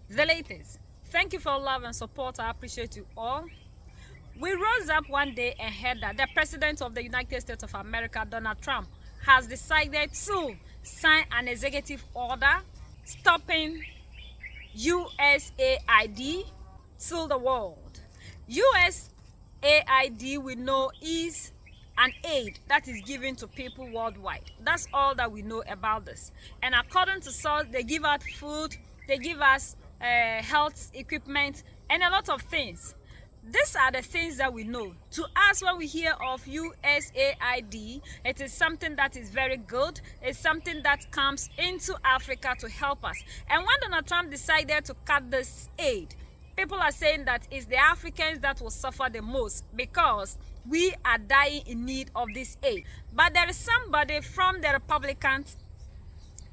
The latest. Thank you for your love and support. I appreciate you all. We rose up one day and heard that the President of the United States of America, Donald Trump, has decided to sign an executive order stopping USAID to the world. USAID, we know, is an aid that is given to people worldwide. That's all that we know about this. And according to source, they give out food, they give us health equipment, and a lot of things. These are the things that we know. To us, when we hear of USAID, it is something that is very good. It's something that comes into Africa to help us. And when Donald Trump decided to cut this aid, people are saying that it's the Africans that will suffer the most because we are dying in need of this aid. But there is somebody from the Republicans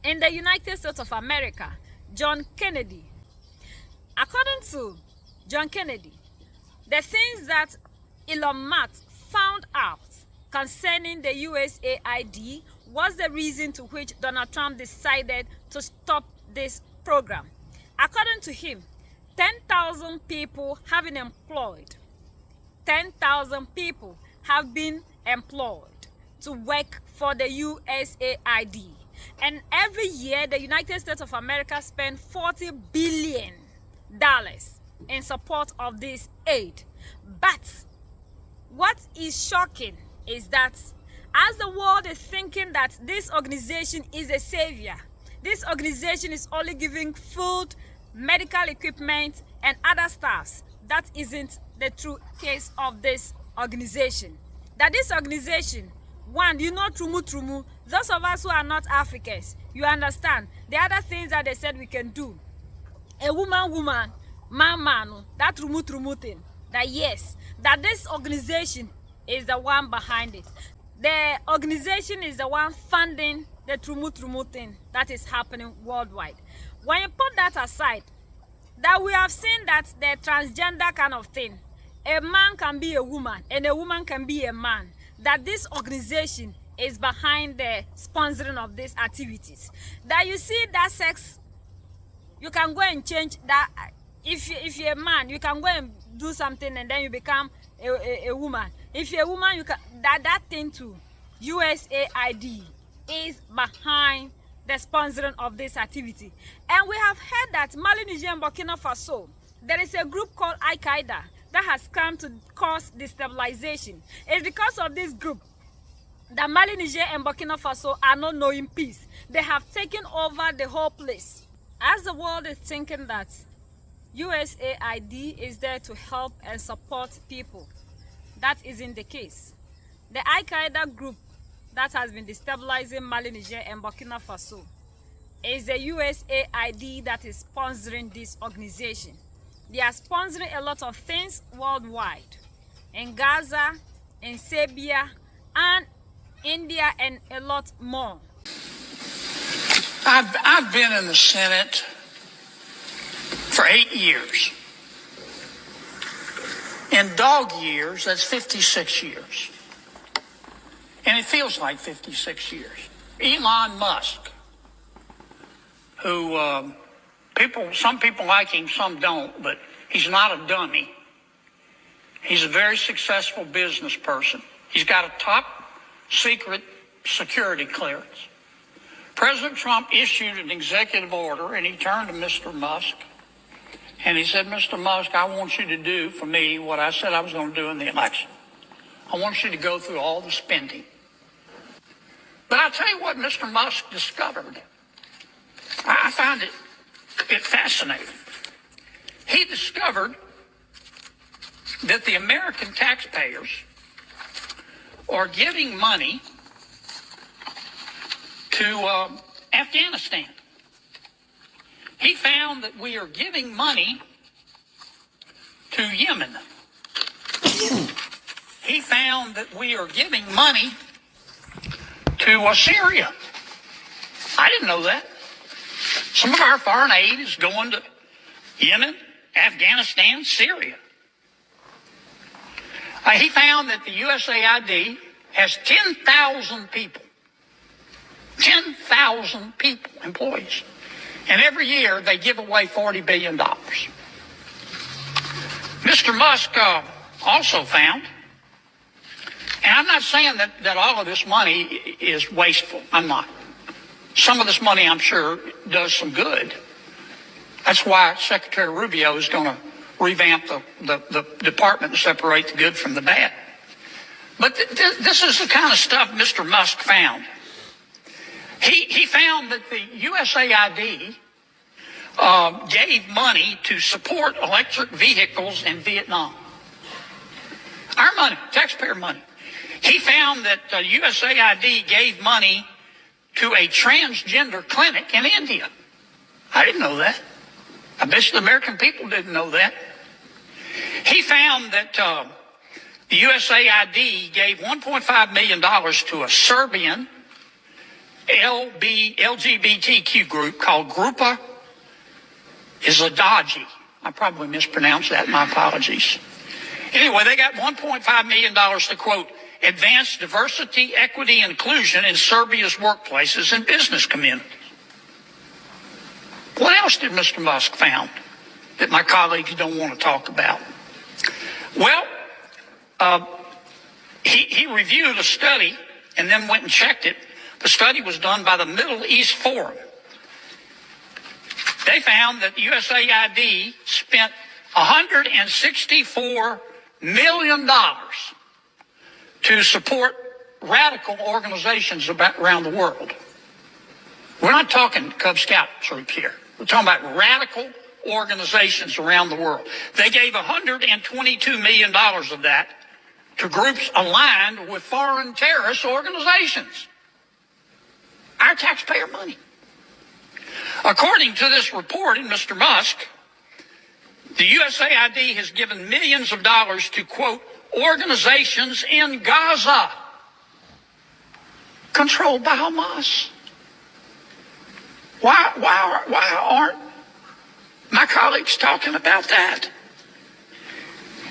in the United States of America, John Kennedy. According to John Kennedy, the things that Elon Musk found out concerning the USAID was the reason to which Donald Trump decided to stop this program. According to him, 10,000 people have been employed. 10,000 people have been employed to work for the USAID. And every year, the United States of America spends $40 billion in support of this aid. But what is shocking is that as the world is thinking that this organization is a savior, this organization is only giving food, medical equipment, and other stuffs, that isn't the true case of this organization. That this organization, one, you know, trumu, those of us who are not Africans, you understand the other things that they said we can do. A woman, man, that trumu thing, that yes, that this organization is the one behind it. The organization is the one funding the trumu thing that is happening worldwide. When you put that aside, that we have seen that the transgender kind of thing, a man can be a woman and a woman can be a man, that this organization is behind the sponsoring of these activities. That you see that sex, you can go and change that. If you're a man, you can go and do something and then you become a woman. If you're a woman, you can that thing too. USAID is behind the sponsoring of this activity. And we have heard that Mali, Niger, and Burkina Faso, there is a group called Al-Qaeda that has come to cause destabilization. It's because of this group that Mali, Niger, and Burkina Faso are not knowing peace. They have taken over the whole place. As the world is thinking that USAID is there to help and support people, that isn't the case. The Al-Qaeda group that has been destabilizing Mali, Niger, and Burkina Faso is the USAID that is sponsoring this organization. They are sponsoring a lot of things worldwide, in Gaza, in Serbia, and India, and a lot more. I've been in the Senate for 8 years. In dog years, that's 56 years. And it feels like 56 years. Elon Musk, who some people like him, some don't, but he's not a dummy. He's a very successful business person. He's got a top secret security clearance. President Trump issued an executive order, and he turned to Mr. Musk, and he said, Mr. Musk, I want you to do for me what I said I was going to do in the election. I want you to go through all the spending. But I'll tell you what Mr. Musk discovered. I found it fascinating. He discovered that the American taxpayers are giving money to Afghanistan. He found that we are giving money to Yemen. He found that we are giving money to Syria. I didn't know that. Some of our foreign aid is going to Yemen, Afghanistan, Syria. He found that the USAID has 10,000 people, 10,000 people, employees, And every year they give away $40 billion. Mr. Musk also found, and I'm not saying that all of this money is wasteful. I'm not. Some of this money, I'm sure, does some good. That's why Secretary Rubio is going to revamp the department and separate the good from the bad. But this is the kind of stuff Mr. Musk found. He found that the USAID gave money to support electric vehicles in Vietnam. Our money, taxpayer money. He found that USAID gave money to a transgender clinic in India. I didn't know that. I bet the American people didn't know that. He found that the USAID gave $1.5 million to a Serbian LGBTQ group called Grupa Izadaji. I probably mispronounced that. My apologies. Anyway, they got $1.5 million to, quote, advance diversity, equity, and inclusion in Serbia's workplaces and business communities. What else did Mr. Musk found that my colleagues don't want to talk about? Well, he reviewed a study and then went and checked it. The study was done by the Middle East Forum. They found that USAID spent $164 million to support radical organizations around the world. We're not talking Cub Scout troops here. We're talking about radical organizations around the world. They gave $122 million of that to groups aligned with foreign terrorist organizations. Our taxpayer money. According to this report in Mr. Musk, the USAID has given millions of dollars to, quote, organizations in Gaza controlled by Hamas. Why aren't my colleagues talking about that?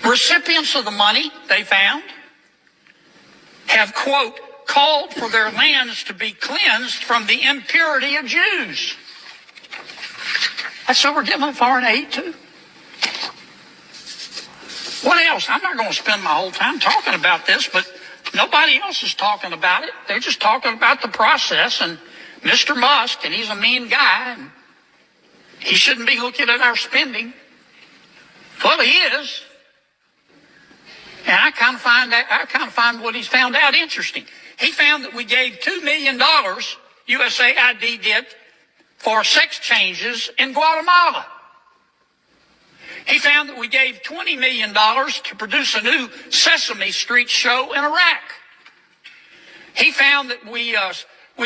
Recipients of the money, they found, have, quote, called for their lands to be cleansed from the impurity of Jews. That's what we're giving foreign aid to. What else? I'm not going to spend my whole time talking about this, but nobody else is talking about it. They're just talking about the process and Mr. Musk, and he's a mean guy, and he shouldn't be looking at our spending. Well, he is. And I kind of find what he's found out interesting. He found that we gave $2 million, USAID did, for sex changes in Guatemala. He found that we gave $20 million to produce a new Sesame Street show in Iraq. He found that we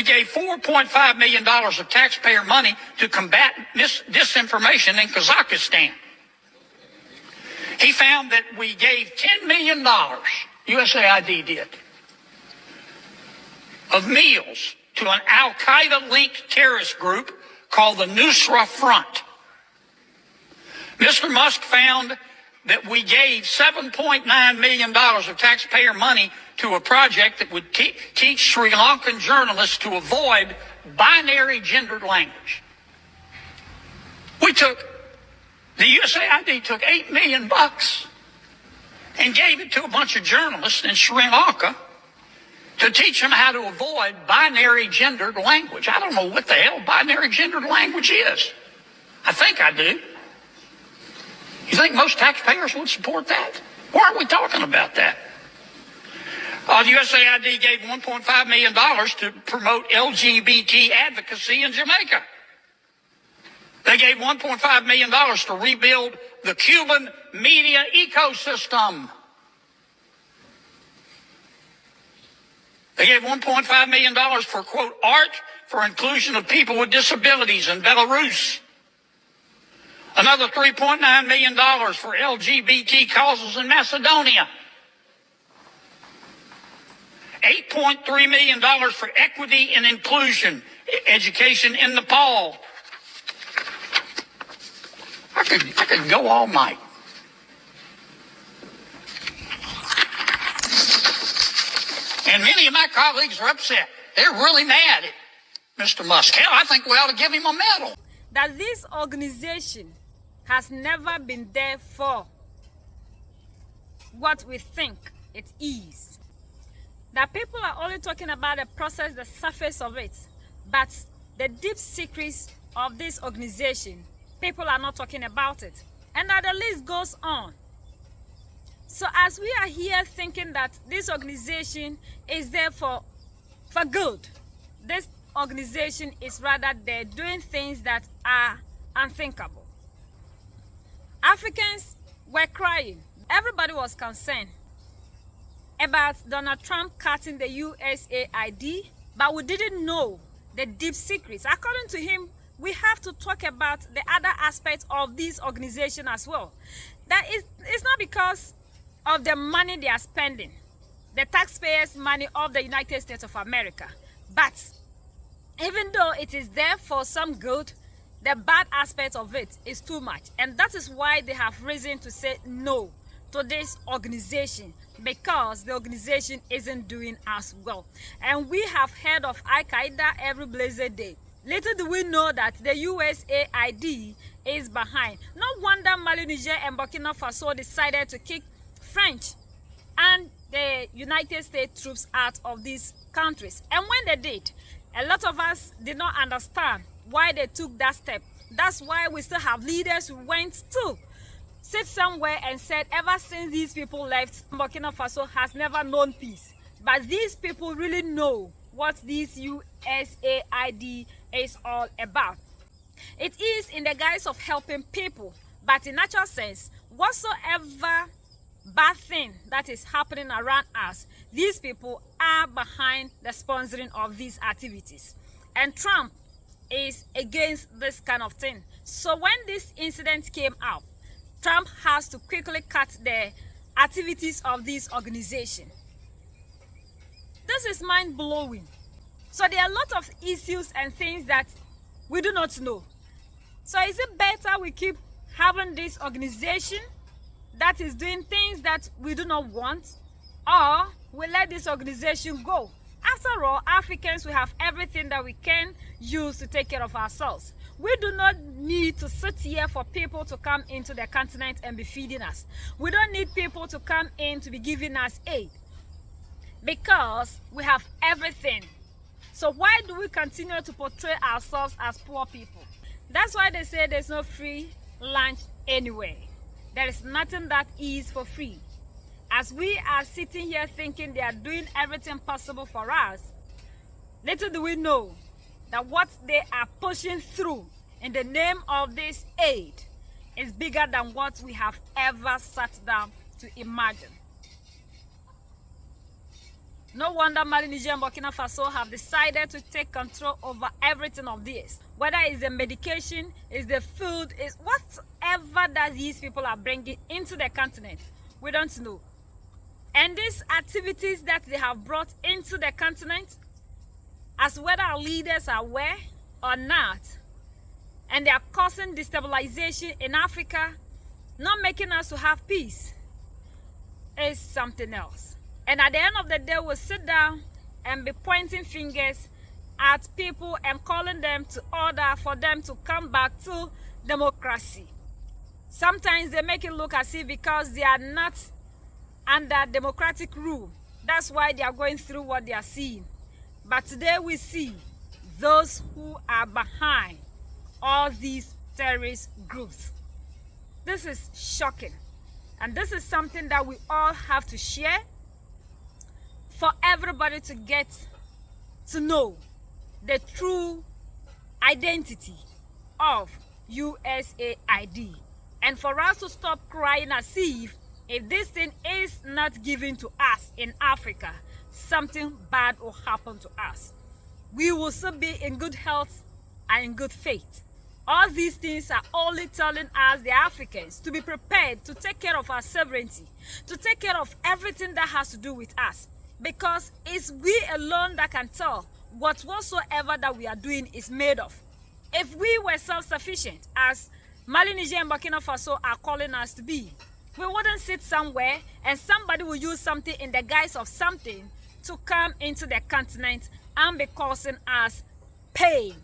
gave $4.5 million of taxpayer money to combat disinformation in Kazakhstan. He found that we gave $10 million, USAID did, of meals to an Al-Qaeda-linked terrorist group called the Nusra Front. Mr. Musk found that we gave $7.9 million of taxpayer money to a project that would teach Sri Lankan journalists to avoid binary gendered language. The USAID took $8 million and gave it to a bunch of journalists in Sri Lanka to teach them how to avoid binary gendered language. I don't know what the hell binary gendered language is. I think I do. You think most taxpayers would support that? Why aren't we talking about that? The USAID gave $1.5 million to promote LGBT advocacy in Jamaica. They gave $1.5 million to rebuild the Cuban media ecosystem. They gave $1.5 million for, quote, art for inclusion of people with disabilities in Belarus. Another $3.9 million for LGBT causes in Macedonia. $8.3 million for equity and inclusion education in Nepal. I could go all night. And many of my colleagues are upset. They're really mad at Mr. Musk. Hell, I think we ought to give him a medal. that this organization has never been there for what we think it is. That people are only talking about the process, the surface of it, but the deep secrets of this organization, people are not talking about it. And that the list goes on. So as we are here thinking that this organization is there for good, this organization is rather there doing things that are unthinkable. Africans were crying. Everybody was concerned about Donald Trump cutting the USAID, but we didn't know the deep secrets. According to him, we have to talk about the other aspects of this organization as well. That is, it's not because of the money they are spending, the taxpayers' money of the United States of America. But even though it is there for some good, the bad aspect of it is too much. And that is why they have reason to say no to this organization, because the organization isn't doing as well. And we have heard of Al-Qaeda every blessed day. Little do we know that the USAID is behind. No wonder Mali, Niger, and Burkina Faso decided to kick French and the United States troops out of these countries. And when they did, a lot of us did not understand why they took that step. That's why we still have leaders who went to sit somewhere and said, ever since these people left, Burkina Faso has never known peace. But these people really know what this USAID is all about. It is in the guise of helping people, but in natural sense, whatsoever bad thing that is happening around us, these people are behind the sponsoring of these activities. And Trump is against this kind of thing. So when this incident came out, Trump has to quickly cut the activities of this organization. This is mind-blowing. So there are a lot of issues and things that we do not know. So is it better we keep having this organization that is doing things that we do not want, or we let this organization go? After all, Africans, we have everything that we can use to take care of ourselves. We do not need to sit here for people to come into the continent and be feeding us. We don't need people to come in to be giving us aid, because we have everything. So why do we continue to portray ourselves as poor people? That's why they say there's no free lunch anywhere. There is nothing that is for free. As we are sitting here thinking they are doing everything possible for us, little do we know that what they are pushing through in the name of this aid is bigger than what we have ever sat down to imagine. No wonder Mali, Niger, and Burkina Faso have decided to take control over everything of this. Whether it's the medication, it's the food, it's whatever that these people are bringing into the continent, we don't know. And these activities that they have brought into the continent, as whether our leaders are aware or not, and they are causing destabilization in Africa, not making us to have peace, is something else. And at the end of the day, we'll sit down and be pointing fingers at people and calling them to order for them to come back to democracy. Sometimes they make it look as if because they are not under democratic rule, that's why they are going through what they are seeing. But today we see those who are behind all these terrorist groups. This is shocking. And this is something that we all have to share for everybody to get to know the true identity of USAID. And for us to stop crying as if this thing is not given to us in Africa, something bad will happen to us. We will still be in good health and in good faith. All these things are only telling us, the Africans, to be prepared to take care of our sovereignty, to take care of everything that has to do with us. Because it's we alone that can tell what whatsoever that we are doing is made of. If we were self-sufficient, as Mali, Niger, and Burkina Faso are calling us to be, we wouldn't sit somewhere and somebody will use something in the guise of something to come into the continent and be causing us pain.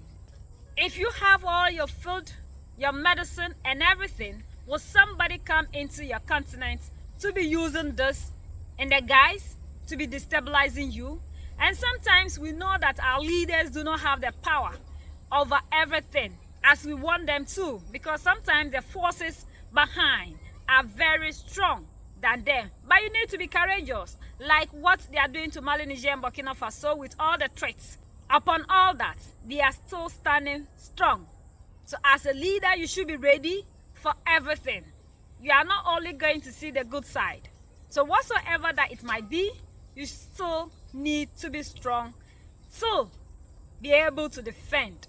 If you have all your food, your medicine, and everything, will somebody come into your continent to be using this in the guise to be destabilizing you? And sometimes we know that our leaders do not have the power over everything as we want them to, because sometimes the forces behind are very strong than them. But you need to be courageous, like what they are doing to Mali, Niger, and Burkina Faso with all the threats. Upon all that, they are still standing strong. So as a leader, you should be ready for everything. You are not only going to see the good side. So whatsoever that it might be, you still need to be strong to be able to defend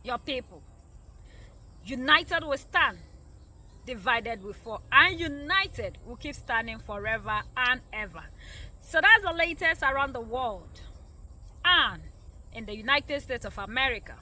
your people. United we stand, divided we fall, and united will keep standing forever and ever. So that's the latest around the world and in the United States of America.